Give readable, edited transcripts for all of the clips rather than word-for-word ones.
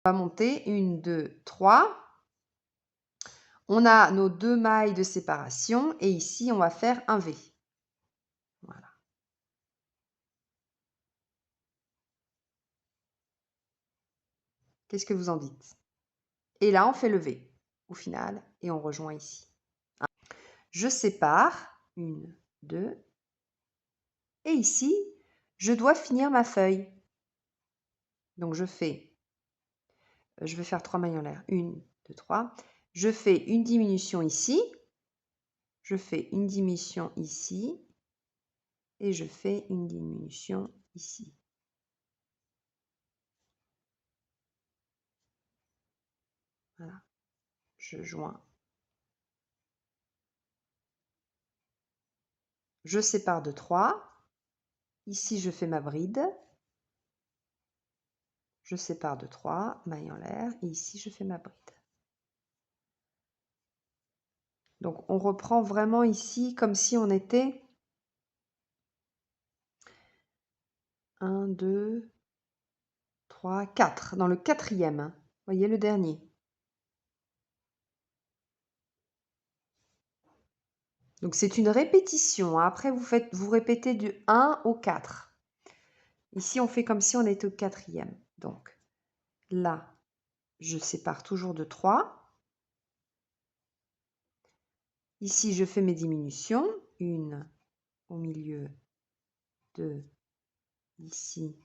On va monter 1, 2, 3. On a nos 2 mailles de séparation et ici, on va faire un V. Voilà. Qu'est-ce que vous en dites? Et là, on fait le V au final et on rejoint ici. Je sépare 1, 2 et ici, je dois finir ma feuille. Donc je vais faire 3 mailles en l'air. 1, 2, 3. Je fais une diminution ici. Je fais une diminution ici. Et je fais une diminution ici. Voilà. Je joins. Je sépare de 3. Ici, je fais ma bride. Je sépare de 3, mailles en l'air. Et ici, je fais ma bride. Donc, on reprend vraiment ici comme si on était 1, 2, 3, 4. Dans le 4e. Voyez le dernier. Donc, c'est une répétition. Après, vous répétez du 1 au 4. Ici, on fait comme si on était au 4e. Donc, là, je sépare toujours de 3. Ici, je fais mes diminutions. 1 au milieu, 2, ici,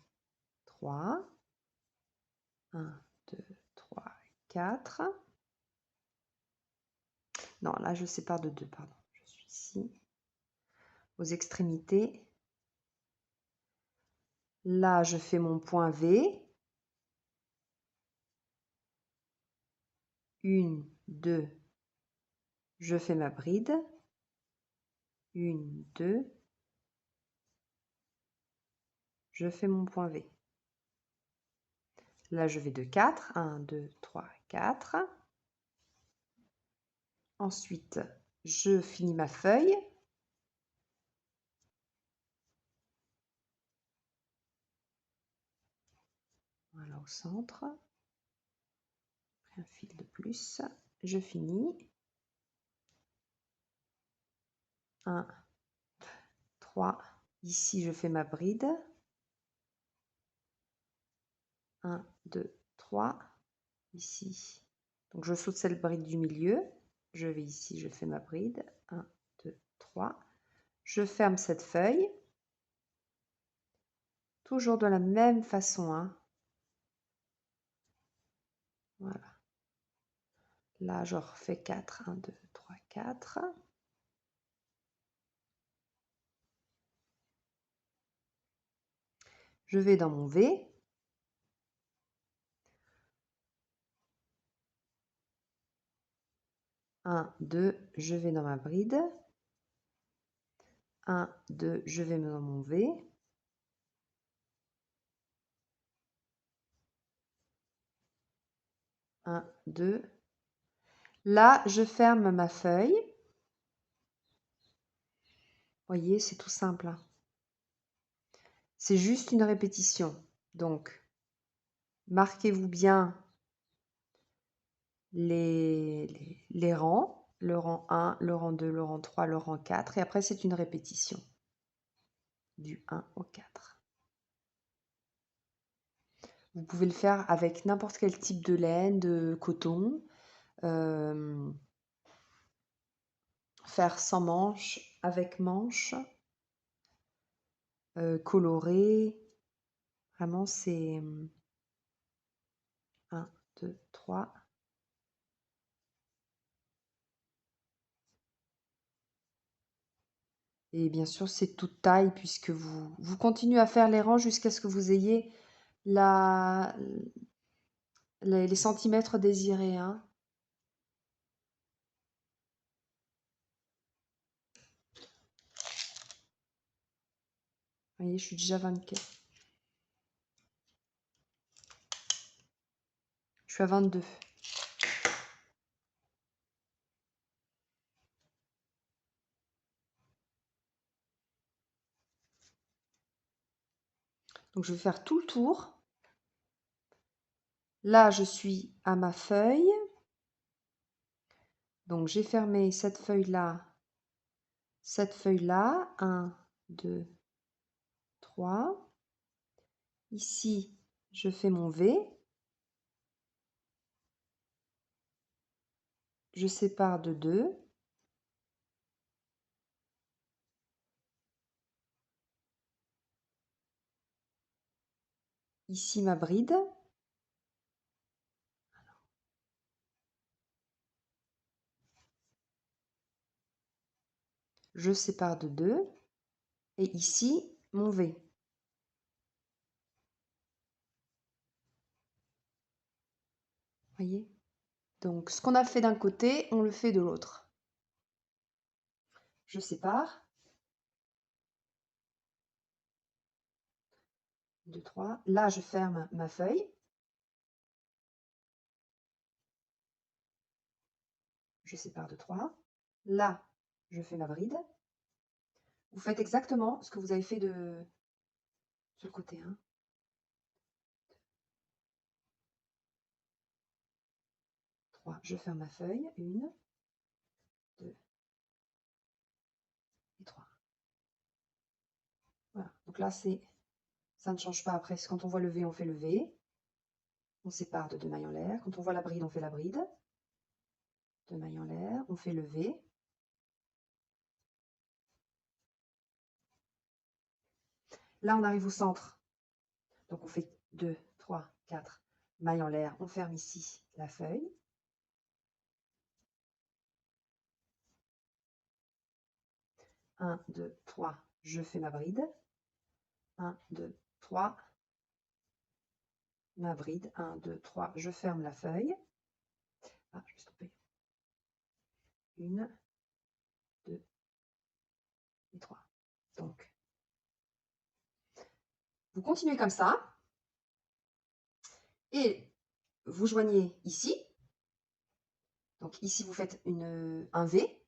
3. 1, 2, 3, 4. Non, là, je sépare de 2, pardon. Je suis ici, aux extrémités. Là, je fais mon point V. 1, 2, je fais ma bride. 1, 2, je fais mon point V. Là, je vais de 4. 1, 2, 3, 4. Ensuite, je finis ma feuille. Voilà, au centre. Un fil de plus. Je finis. 1, 3. Ici, je fais ma bride. 1, 2, 3. Ici. Donc, je saute cette bride du milieu. Je vais ici, je fais ma bride. 1, 2, 3. Je ferme cette feuille. Toujours de la même façon. Hein. Voilà. Là, je refais 4. 1, 2, 3, 4. Je vais dans mon V. Un, 2, je vais dans ma bride. 1, 2, je vais dans mon V. 1, 2. Là, je ferme ma feuille. Voyez, c'est tout simple. Hein. C'est juste une répétition. Donc, marquez-vous bien les rangs. Le rang 1, le rang 2, le rang 3, le rang 4. Et après, c'est une répétition. Du 1 au 4. Vous pouvez le faire avec n'importe quel type de laine, de coton. Faire sans manches, avec manches. Coloré. Vraiment, c'est 1, 2, 3. Et bien sûr, c'est toute taille puisque vous continuez à faire les rangs jusqu'à ce que vous ayez les centimètres désirés. Hein. Vous voyez, je suis déjà 24. Je suis à 22. Donc, je vais faire tout le tour. Là, je suis à ma feuille. Donc, j'ai fermé cette feuille-là, 1, 2, 3. Ici, je fais mon V. Je sépare de 2. Ici, ma bride. Je sépare de 2. Et ici, mon V. Voyez? Donc, ce qu'on a fait d'un côté, on le fait de l'autre. Je sépare. 2, 3. Là, je ferme ma feuille. Je sépare de 3. Là, je fais ma bride. Vous faites exactement ce que vous avez fait sur le côté. 3. Je ferme ma feuille. 1, 2 et 3. Voilà. Donc là, ça ne change pas. Après, quand on voit le V, on fait le V. On sépare de 2 mailles en l'air. Quand on voit la bride, on fait la bride. 2 mailles en l'air. On fait le V. Là, on arrive au centre. Donc, on fait 2, 3, 4 mailles en l'air. On ferme ici la feuille. 1, 2, 3. Je fais ma bride. 1, 2, 3. Ma bride. 1, 2, 3. Je ferme la feuille. Ah, je vais stopper. 1, 2 et 3. Donc, vous continuez comme ça. Et vous joignez ici. Donc ici, vous faites un V.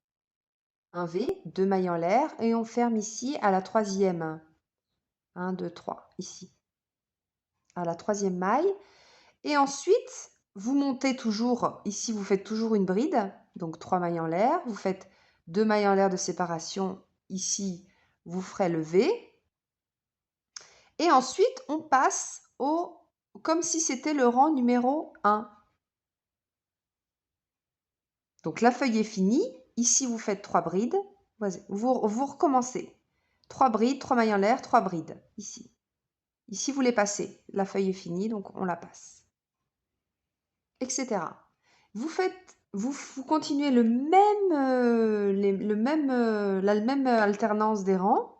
Un V, 2 mailles en l'air. Et on ferme ici à la troisième. 1, 2, 3. Ici. À la troisième maille. Et ensuite, vous montez toujours. Ici, vous faites toujours une bride. Donc 3 mailles en l'air. Vous faites 2 mailles en l'air de séparation. Ici, vous ferez le V. Et ensuite, on passe comme si c'était le rang numéro 1. Donc la feuille est finie. Ici, vous faites 3 brides. Vous recommencez. 3 brides, 3 mailles en l'air, 3 brides. Ici. Ici, vous les passez. La feuille est finie, donc on la passe. Etc. Vous continuez la même alternance des rangs.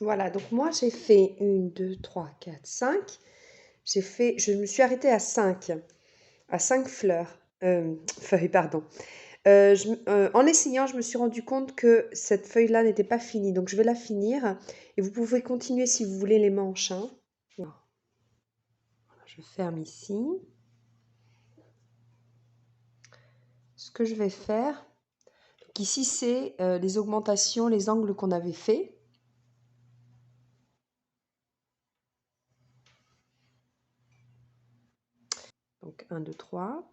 Voilà, donc moi j'ai fait 1, 2, 3, 4, 5. Je me suis arrêtée à 5 fleurs, feuilles, pardon. En essayant, je me suis rendu compte que cette feuille-là n'était pas finie, donc je vais la finir. Et vous pouvez continuer si vous voulez les manches. Voilà. Je ferme ici. Ce que je vais faire, donc ici c'est les augmentations, les angles qu'on avait fait. Donc 1, 2, 3,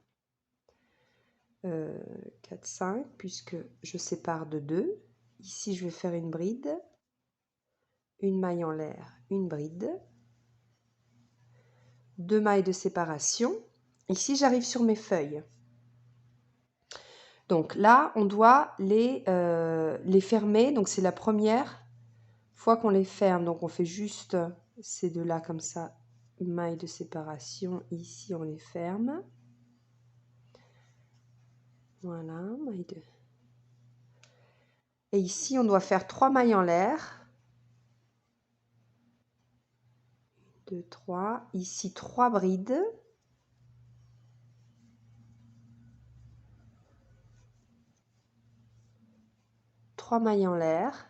4, 5, puisque je sépare de 2. Ici, je vais faire une bride, une maille en l'air, une bride, 2 mailles de séparation. Ici, j'arrive sur mes feuilles. Donc là, on doit les fermer. Donc c'est la première fois qu'on les ferme. Donc on fait juste ces deux-là comme ça, une maille de séparation. Ici, on les ferme. Voilà, maille de... Et ici, on doit faire 3 mailles en l'air. 2, 3. Ici, 3 brides. Trois mailles en l'air.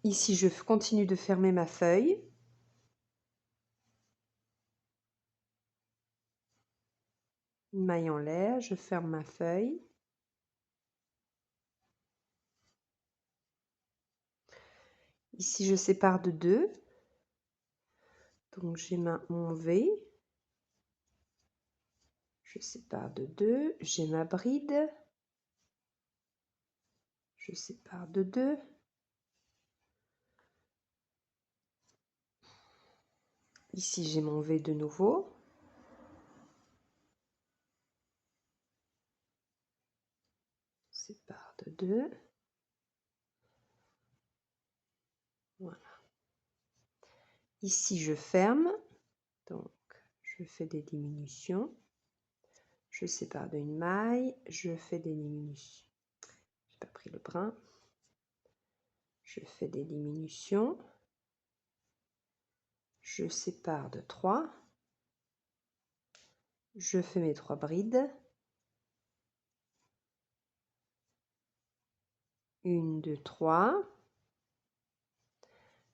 Ici, je continue de fermer ma feuille. une maille en l'air, je ferme ma feuille. Ici, je sépare de 2. Donc, j'ai mon V. Je sépare de 2. J'ai ma bride. Je sépare de 2. Ici, j'ai mon V de nouveau. Sépare de 2. Voilà. Ici, je ferme. Donc, je fais des diminutions. Je sépare d'une maille. Je fais des diminutions. Je n'ai pas pris le brin. Je fais des diminutions. Je sépare de 3. Je fais mes 3 brides. 1, 2, 3.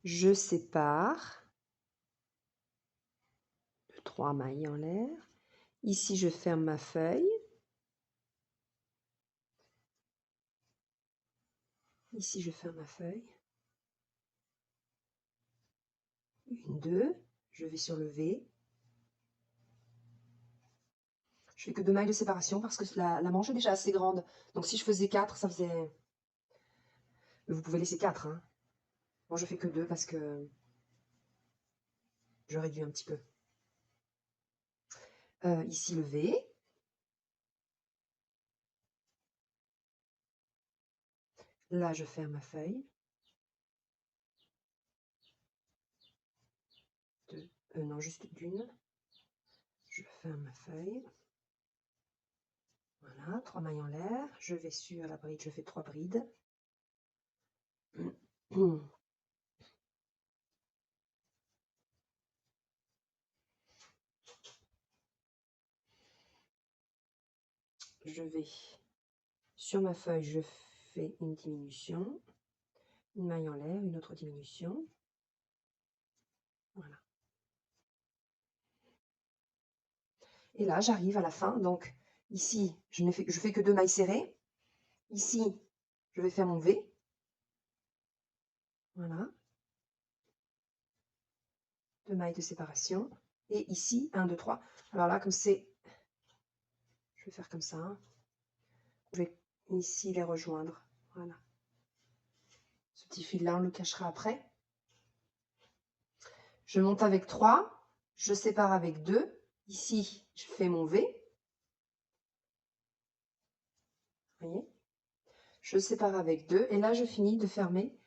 Je sépare de 3 mailles en l'air. Ici, je ferme ma feuille. Ici, je ferme ma feuille. 1, 2. Je vais sur le V. Je fais que 2 mailles de séparation parce que la manche est déjà assez grande. Donc, si je faisais 4, ça faisait... Vous pouvez laisser 4. Hein. Moi, je fais que 2 parce que je réduis un petit peu. Ici, le V. Là, je ferme ma feuille. Non, juste d'une. Je ferme ma feuille. Voilà, 3 mailles en l'air. Je vais sur la bride, je fais 3 brides. Je vais sur ma feuille, je fais une diminution, une maille en l'air, une autre diminution. Voilà. Et là, j'arrive à la fin. Donc, ici, je fais que 2 mailles serrées. Ici, je vais faire mon V. Voilà. 2 mailles de séparation. Et ici, 1, 2, 3. Alors là, comme c'est... Je vais faire comme ça. Hein. Je vais ici les rejoindre. Voilà. Ce petit fil-là, on le cachera après. Je monte avec 3. Je sépare avec 2. Ici, je fais mon V. Vous voyez? Je sépare avec 2. Et là, je finis de fermer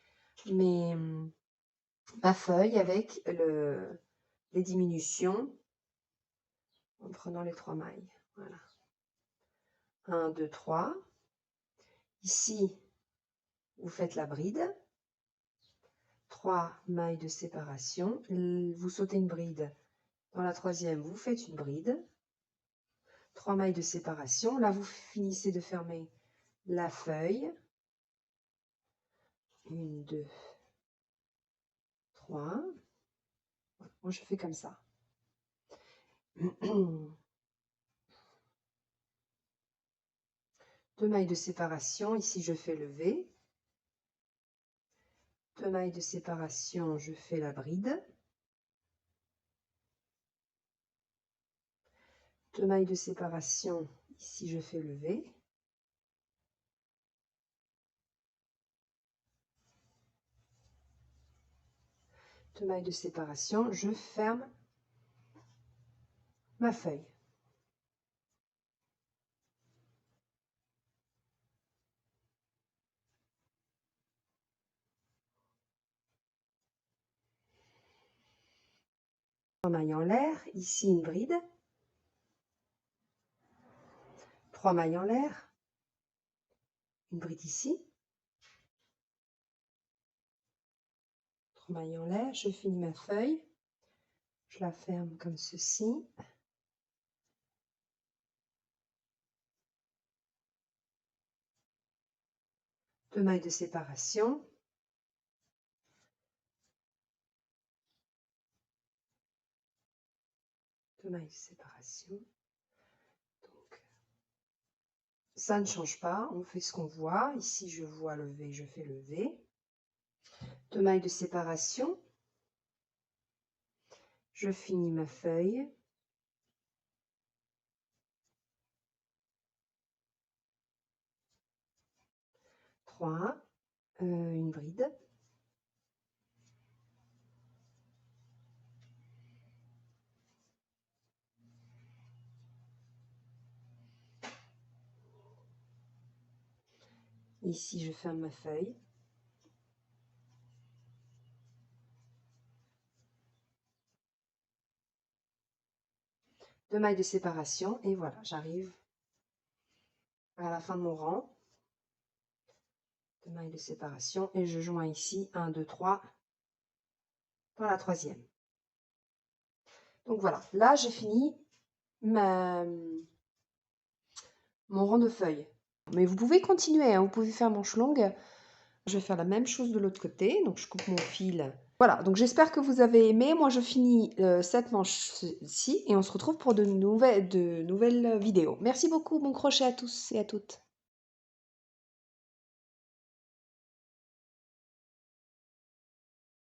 ma feuille avec les diminutions en prenant les 3 mailles. Voilà. 1, 2, 3. Ici, vous faites la bride. 3 mailles de séparation. Vous sautez une bride. Dans la troisième, vous faites une bride. 3 mailles de séparation. Là, vous finissez de fermer la feuille. 1, 2, 3. Moi, je fais comme ça. 2 mailles de séparation. Ici, je fais le V. 2 mailles de séparation, je fais la bride. 2 mailles de séparation, ici, je fais le V. Deux mailles de séparation, je ferme ma feuille. Trois mailles en l'air, ici une bride. 3 mailles en l'air, une bride ici. 3 mailles en l'air, je finis ma feuille. Je la ferme comme ceci. Deux mailles de séparation. Deux mailles de séparation. Donc, ça ne change pas, on fait ce qu'on voit. Ici, je vois le V, je fais le V. 2 mailles de séparation. Je finis ma feuille. Une bride. Ici, je ferme ma feuille. Deux mailles de séparation et voilà, j'arrive à la fin de mon rang. 2 mailles de séparation et je joins ici 1, 2, 3 dans la troisième. Donc voilà, là j'ai fini mon rang de feuilles. Mais vous pouvez continuer, hein, vous pouvez faire manche longue. Je vais faire la même chose de l'autre côté, donc je coupe mon fil. Voilà, donc j'espère que vous avez aimé. Moi je finis cette manche-ci et on se retrouve pour de nouvelles vidéos. Merci beaucoup, bon crochet à tous et à toutes.